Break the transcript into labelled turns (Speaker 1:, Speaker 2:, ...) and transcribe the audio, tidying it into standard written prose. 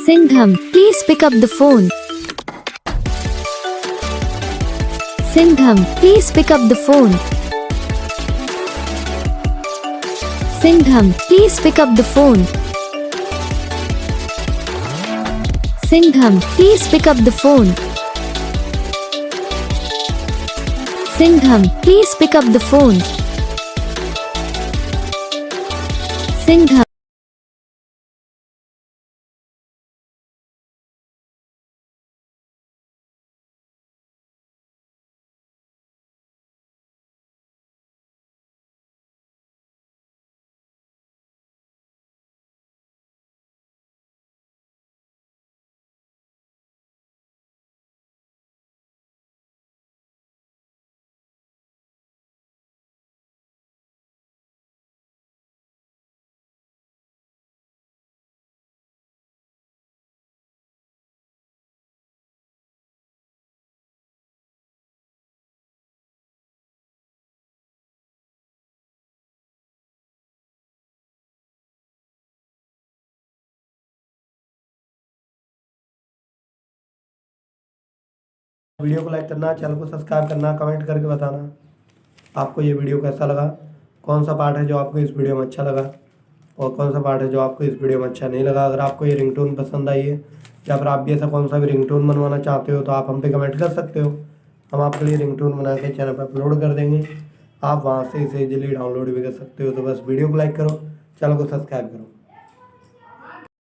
Speaker 1: Sindham, please pick up the phone. Sindham, please pick up the phone. Sindham, please pick up the phone. Sindham, please pick up the phone. Sindham, please pick up the phone. Sindham.
Speaker 2: Video को like करना, channel को subscribe करना, comment करके बताना आपको ये video कैसा लगा, कौन सा पार्ट है जो आपको इस वीडियो में अच्छा लगा और कौन सा पार्ट है जो आपको इस वीडियो में अच्छा नहीं लगा। अगर आपको ये रिंगटोन पसंद आई है या फिर आप भी ऐसा कौन सा भी रिंगटोन बनवाना चाहते हो तो आप हम पे कमेंट कर सकते हो। हम आपके लिए रिंगटोन बना के चैनल पर अपलोड कर देंगे, आप वहाँ से इसे इजीली डाउनलोड भी कर सकते हो। तो बस वीडियो को लाइक करो, चैनल को सब्सक्राइब करो।